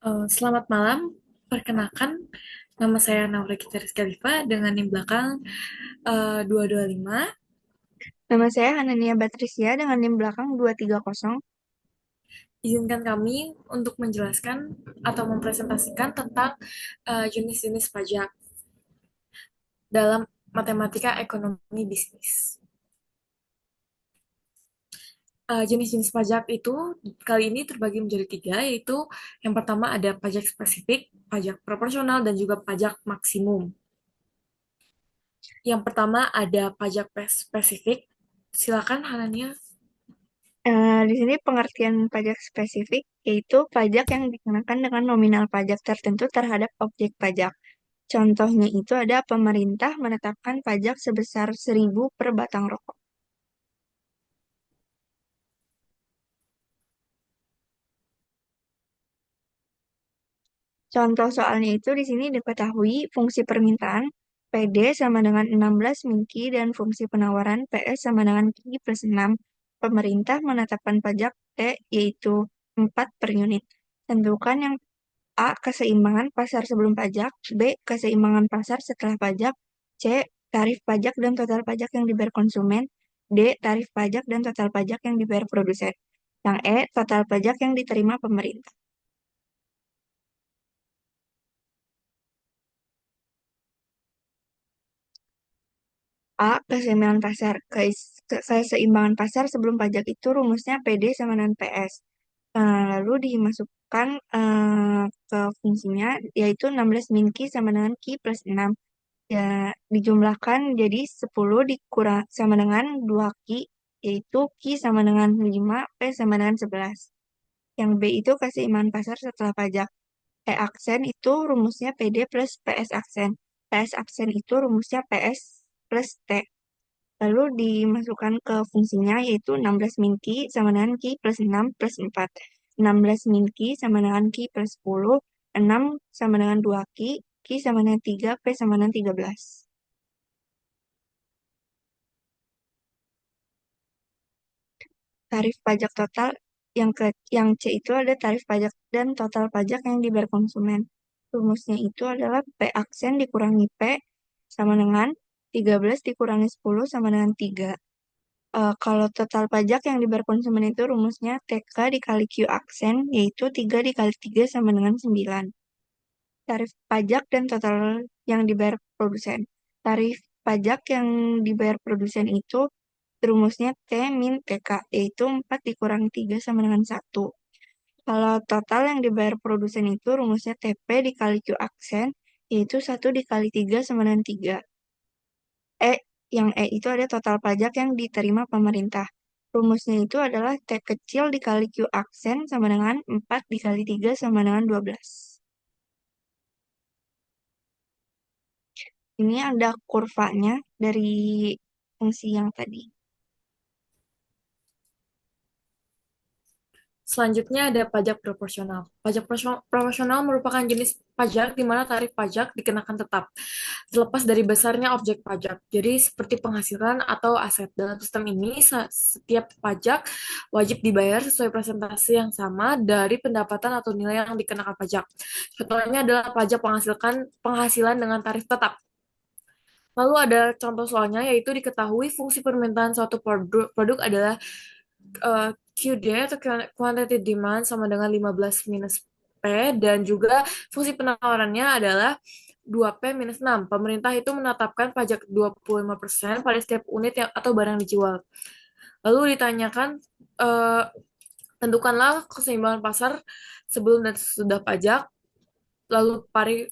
Selamat malam, perkenalkan nama saya Naura Gitaris Khalifa dengan NIM belakang 225. Nama saya Hanania Batrisya dengan NIM belakang 230. Izinkan kami untuk menjelaskan atau mempresentasikan tentang jenis-jenis pajak dalam matematika ekonomi bisnis. Jenis-jenis pajak itu kali ini terbagi menjadi tiga, yaitu yang pertama ada pajak spesifik, pajak proporsional, dan juga pajak maksimum. Yang pertama ada pajak spesifik. Silakan Hanania. Di sini pengertian pajak spesifik yaitu pajak yang dikenakan dengan nominal pajak tertentu terhadap objek pajak. Contohnya itu ada pemerintah menetapkan pajak sebesar 1.000 per batang rokok. Contoh soalnya itu di sini diketahui fungsi permintaan PD sama dengan 16 min Ki dan fungsi penawaran PS sama dengan Ki plus 6. Pemerintah menetapkan pajak T yaitu 4 per unit. Tentukan yang A. Keseimbangan pasar sebelum pajak. B. Keseimbangan pasar setelah pajak. C. Tarif pajak dan total pajak yang dibayar konsumen. D. Tarif pajak dan total pajak yang dibayar produsen. Yang E. Total pajak yang diterima pemerintah. A. Keseimbangan pasar. Keseimbangan pasar sebelum pajak itu rumusnya PD sama dengan PS. Lalu dimasukkan ke fungsinya yaitu 16 min Ki sama dengan Ki plus 6. Ya, dijumlahkan jadi 10 dikurang sama dengan 2 Ki, yaitu Ki sama dengan 5, P sama dengan 11. Yang B itu keseimbangan pasar setelah pajak. E aksen itu rumusnya PD plus PS aksen. PS aksen itu rumusnya PS plus T. Lalu dimasukkan ke fungsinya yaitu 16 min Ki sama dengan Ki plus 6 plus 4. 16 min Ki sama dengan Ki plus 10. 6 sama dengan 2 Ki. Ki sama dengan 3. P sama dengan 13. Tarif pajak total yang C itu ada tarif pajak dan total pajak yang dibayar konsumen. Rumusnya itu adalah P aksen dikurangi P sama dengan 13 dikurangi 10 sama dengan 3. Kalau total pajak yang dibayar konsumen itu rumusnya TK dikali Q aksen, yaitu 3 dikali 3 sama dengan 9. Tarif pajak dan total yang dibayar produsen. Tarif pajak yang dibayar produsen itu rumusnya T min TK, yaitu 4 dikurangi 3 sama dengan 1. Kalau total yang dibayar produsen itu rumusnya TP dikali Q aksen, yaitu 1 dikali 3 sama dengan 3. E, yang E itu ada total pajak yang diterima pemerintah. Rumusnya itu adalah T kecil dikali Q aksen sama dengan 4 dikali 3 sama dengan 12. Ini ada kurvanya dari fungsi yang tadi. Selanjutnya ada pajak proporsional. Pajak proporsional merupakan jenis pajak di mana tarif pajak dikenakan tetap, terlepas dari besarnya objek pajak. Jadi seperti penghasilan atau aset. Dalam sistem ini, setiap pajak wajib dibayar sesuai presentasi yang sama dari pendapatan atau nilai yang dikenakan pajak. Contohnya adalah pajak penghasilan dengan tarif tetap. Lalu ada contoh soalnya, yaitu diketahui fungsi permintaan suatu produk adalah QD atau quantity demand sama dengan 15 minus P, dan juga fungsi penawarannya adalah 2P minus 6. Pemerintah itu menetapkan pajak 25% pada setiap unit yang atau barang dijual. Lalu ditanyakan, eh, tentukanlah keseimbangan pasar sebelum dan sesudah pajak, lalu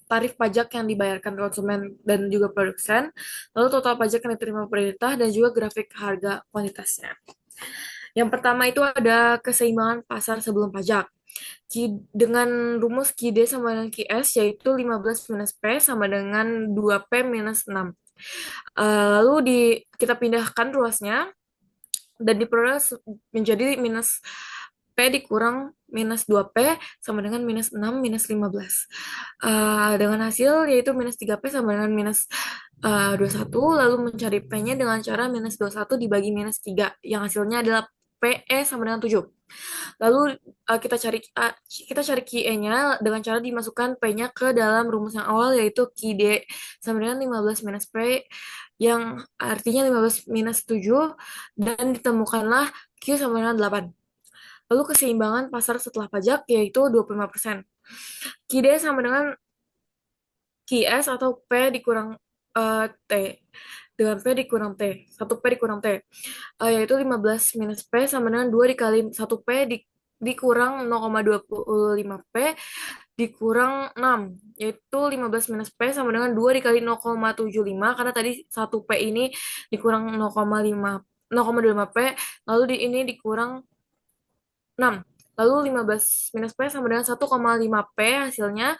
tarif pajak yang dibayarkan konsumen dan juga produsen, lalu total pajak yang diterima pemerintah, dan juga grafik harga kuantitasnya. Yang pertama itu ada keseimbangan pasar sebelum pajak. Dengan rumus QD sama dengan QS, yaitu 15 minus P sama dengan 2P minus 6. Lalu kita pindahkan ruasnya dan diperoleh menjadi minus P dikurang minus 2P sama dengan minus 6 minus 15. Dengan hasil yaitu minus 3P sama dengan minus 21, lalu mencari P-nya dengan cara minus 21 dibagi minus 3, yang hasilnya adalah PE sama dengan 7. Lalu kita cari key E-nya dengan cara dimasukkan P-nya ke dalam rumus yang awal yaitu key D sama dengan 15 minus P yang artinya 15 minus 7 dan ditemukanlah Q sama dengan 8. Lalu keseimbangan pasar setelah pajak yaitu 25%. Key D sama dengan Key S atau P dikurang T dengan P dikurang T, 1 P dikurang T, yaitu 15 minus P sama dengan 2 dikali 1 P dikurang 0,25 P dikurang 6, yaitu 15 minus P sama dengan 2 dikali 0,75, karena tadi 1 P ini dikurang 0,5, 0,25 P, lalu ini dikurang 6. Lalu 15 minus P sama dengan 1,5 P hasilnya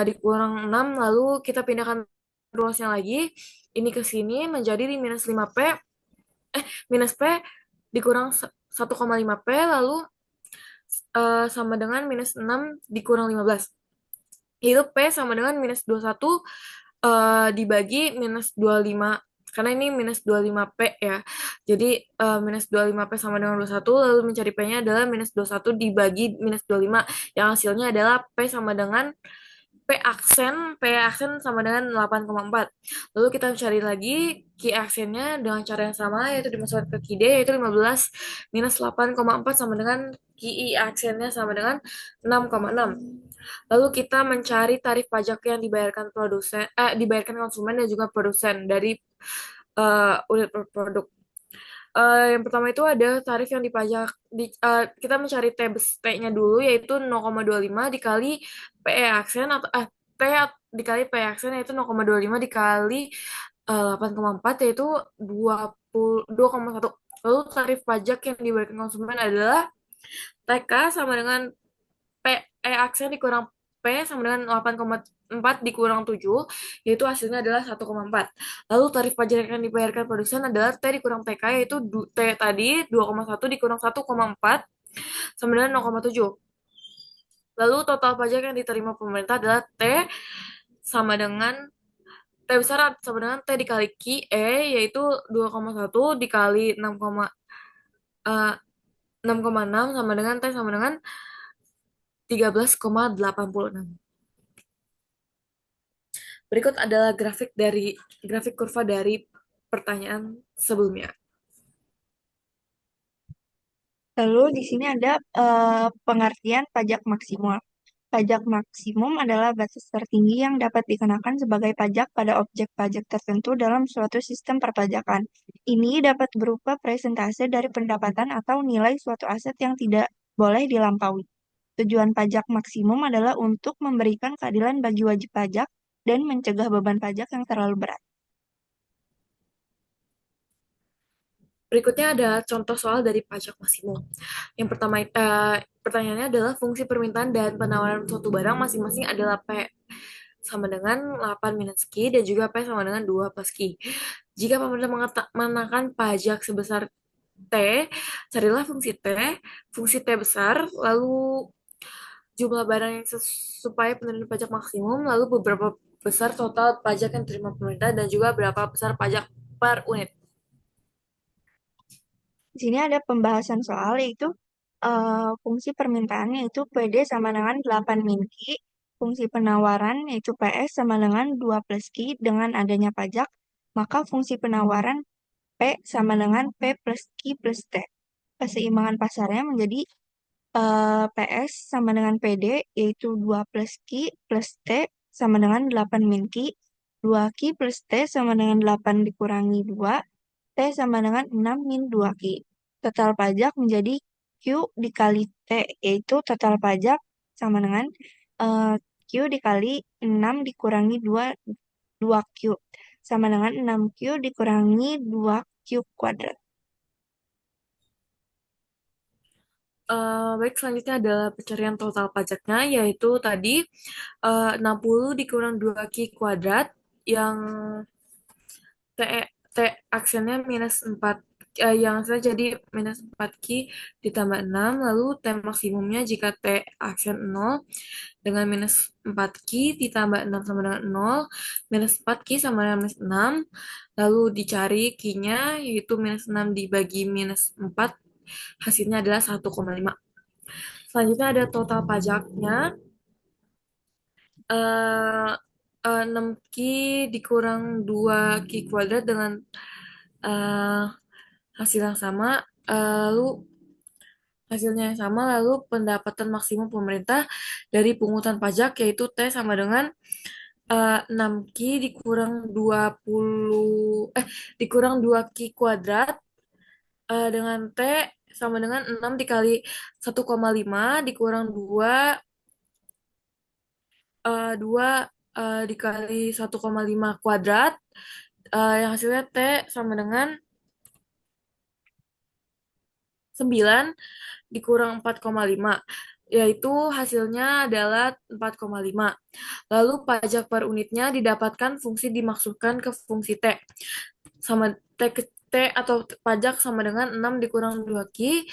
dikurang 6, lalu kita pindahkan ruasnya lagi, ini ke sini menjadi di minus 5P, minus P dikurang 1,5P, lalu sama dengan minus 6 dikurang 15. Itu P sama dengan minus 21 dibagi minus 25. Karena ini minus 25P ya. Jadi minus 25P sama dengan 21, lalu mencari P-nya adalah minus 21 dibagi minus 25. Yang hasilnya adalah P sama dengan P aksen sama dengan 8,4. Lalu kita cari lagi Q aksennya dengan cara yang sama, yaitu dimasukkan ke Q D, yaitu 15 minus 8,4 sama dengan QI aksennya sama dengan 6,6. Lalu kita mencari tarif pajak yang dibayarkan konsumen dan juga produsen dari unit produk. Yang pertama itu ada tarif yang dipajak. Kita mencari T-nya dulu, yaitu 0,25 dikali PE aksen atau T dikali PE aksen yaitu 0,25 dikali 8,4 yaitu 22,1. Lalu tarif pajak yang diberikan konsumen adalah TK sama dengan PE aksen dikurang P sama dengan 8,4 dikurang 7, yaitu hasilnya adalah 1,4. Lalu tarif pajak yang dibayarkan produsen adalah T dikurang TK, yaitu T tadi 2,1 dikurang 1,4 sama dengan 0,7. Lalu total pajak yang diterima pemerintah adalah T sama dengan T besar sama dengan T dikali Q E, yaitu 2,1 dikali 6,6 sama dengan T sama dengan 13,86. Berikut adalah grafik kurva dari pertanyaan sebelumnya. Lalu di sini ada pengertian pajak maksimum. Pajak maksimum adalah batas tertinggi yang dapat dikenakan sebagai pajak pada objek pajak tertentu dalam suatu sistem perpajakan. Ini dapat berupa presentase dari pendapatan atau nilai suatu aset yang tidak boleh dilampaui. Tujuan pajak maksimum adalah untuk memberikan keadilan bagi wajib pajak dan mencegah beban pajak yang terlalu berat. Berikutnya ada contoh soal dari pajak maksimum. Yang pertama, pertanyaannya adalah fungsi permintaan dan penawaran suatu barang masing-masing adalah P sama dengan 8 minus Q dan juga P sama dengan 2 plus Q. Jika pemerintah mengenakan pajak sebesar T, carilah fungsi T besar, lalu jumlah barang yang supaya penerimaan pajak maksimum, lalu beberapa besar total pajak yang diterima pemerintah, dan juga berapa besar pajak per unit. Di sini ada pembahasan soal yaitu fungsi permintaan yaitu PD sama dengan 8 min Q, fungsi penawaran yaitu PS sama dengan 2 plus Q dengan adanya pajak, maka fungsi penawaran P sama dengan P plus Q plus T. Keseimbangan pasarnya menjadi PS sama dengan PD yaitu 2 plus Q plus T sama dengan 8 min Q, 2 Q plus T sama dengan 8 dikurangi 2, T sama dengan 6 min 2 Q. Total pajak menjadi Q dikali T, yaitu total pajak sama dengan Q dikali 6 dikurangi 2 Q, sama dengan 6Q dikurangi 2Q kuadrat. Baik, selanjutnya adalah pencarian total pajaknya, yaitu tadi 60 dikurang 2Q kuadrat, yang T, T aksennya minus 4, yang saya jadi minus 4Q ditambah 6, lalu T maksimumnya jika T aksen 0 dengan minus 4Q ditambah 6 sama dengan 0, minus 4Q sama dengan minus 6, lalu dicari Q-nya, yaitu minus 6 dibagi minus 4, hasilnya adalah 1,5. Selanjutnya ada total pajaknya, eh 6Q dikurang 2Q kuadrat dengan eh, hasil yang sama, lalu hasilnya yang sama, lalu pendapatan maksimum pemerintah dari pungutan pajak yaitu T sama dengan 6Q dikurang 20 dikurang 2Q kuadrat, dengan T sama dengan 6 dikali 1,5 dikurang 2 dikali 1,5 kuadrat, yang hasilnya T sama dengan 9 dikurang 4,5, yaitu hasilnya adalah 4,5. Lalu pajak per unitnya didapatkan fungsi dimaksudkan ke fungsi T. Sama T atau pajak sama dengan 6 dikurang 2Q,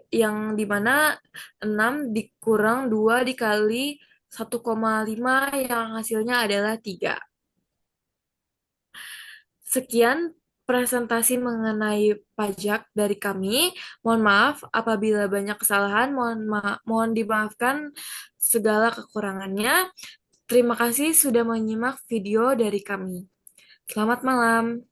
yang di mana 6 dikurang 2 dikali 1,5 yang hasilnya adalah 3. Sekian presentasi mengenai pajak dari kami. Mohon maaf apabila banyak kesalahan, mohon dimaafkan segala kekurangannya. Terima kasih sudah menyimak video dari kami. Selamat malam.